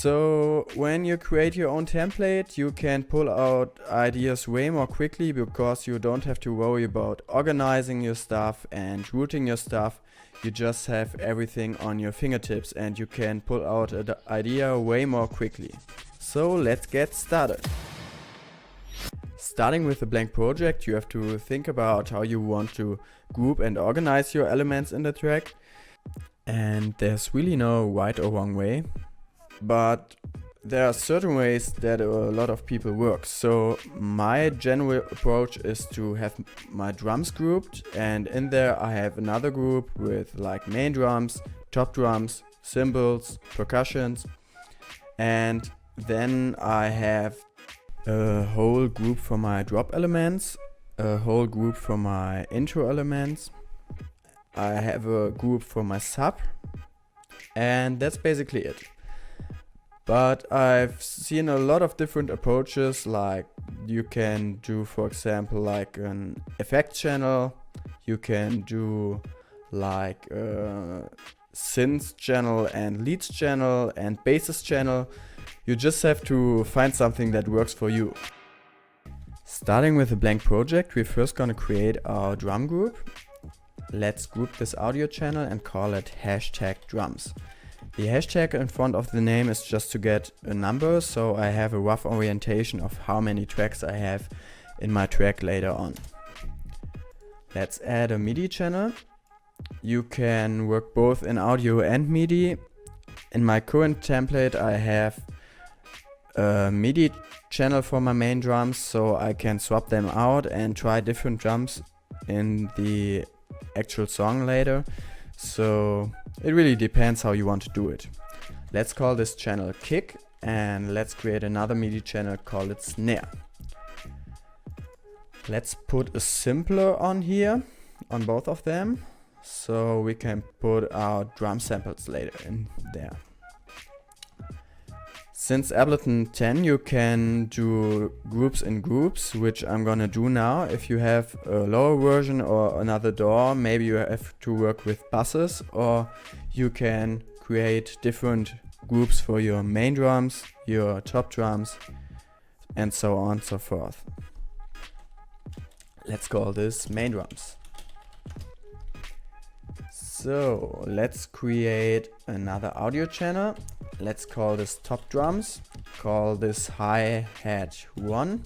So when you create your own template, you can pull out ideas way more quickly because you don't have to worry about organizing your stuff and routing your stuff. You just have everything on your fingertips and you can pull out an idea way more quickly. So let's get started. Starting with a blank project, you have to think about how you want to group and organize your elements in the track. And there's really no right or wrong way. But there are certain ways that a lot of people work. So my general approach is to have my drums grouped, and in there I have another group with like main drums, top drums, cymbals, percussions, and then I have a whole group for my drop elements, a whole group for my intro elements. I have a group for my sub, and that's basically it. But I've seen a lot of different approaches, like you can do, for example, like an effect channel, you can do like a synths channel and leads channel and basses channel. You just have to find something that works for you. Starting with a blank project, we're first gonna create our drum group. Let's group this audio channel and call it #drums. The hashtag in front of the name is just to get a number, so I have a rough orientation of how many tracks I have in my track later on. Let's add a MIDI channel. You can work both in audio and MIDI. In my current template I have a MIDI channel for my main drums, so I can swap them out and try different drums in the actual song later. So it really depends how you want to do it. Let's call this channel kick, and let's create another MIDI channel, call it snare. Let's put a sampler on here, on both of them, so we can put our drum samples later in there. Since Ableton 10 you can do groups in groups, which I'm gonna do now. If you have a lower version or another DAW, maybe you have to work with buses, or you can create different groups for your main drums, your top drums, and so on and so forth. Let's call this main drums. So let's create another audio channel. Let's call this top drums, call this hi-hat 1.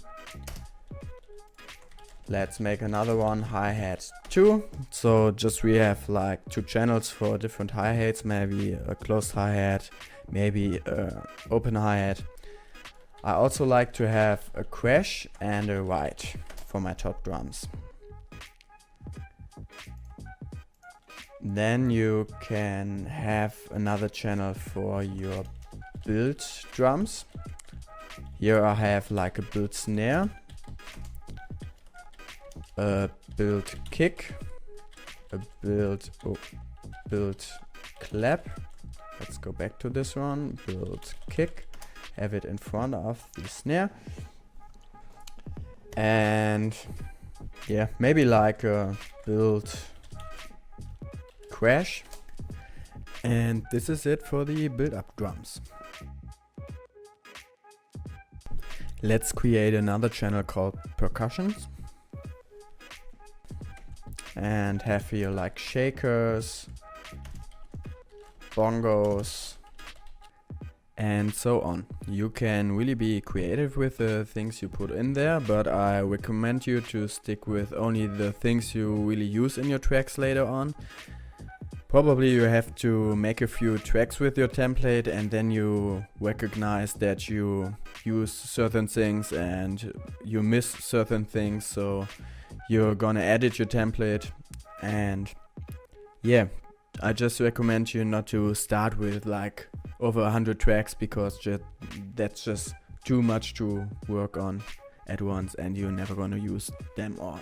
Let's make another one hi-hat 2. So just we have like two channels for different hi-hats, maybe a closed hi-hat, maybe a open hi-hat. I also like to have a crash and a ride for my top drums. Then you can have another channel for your build drums. Here I have like a build snare, a build kick, a build clap. Let's go back to this one, build kick, have it in front of the snare. And yeah, maybe like a build crash, and this is it for the build-up drums. Let's create another channel called percussions and have here like shakers, bongos, and so on. You can really be creative with the things you put in there, but I recommend you to stick with only the things you really use in your tracks later on. Probably you have to make a few tracks with your template, and then you recognize that you use certain things and you miss certain things, so you're gonna edit your template. And yeah, I just recommend you not to start with like over 100 tracks, because that's just too much to work on at once and you're never gonna use them all.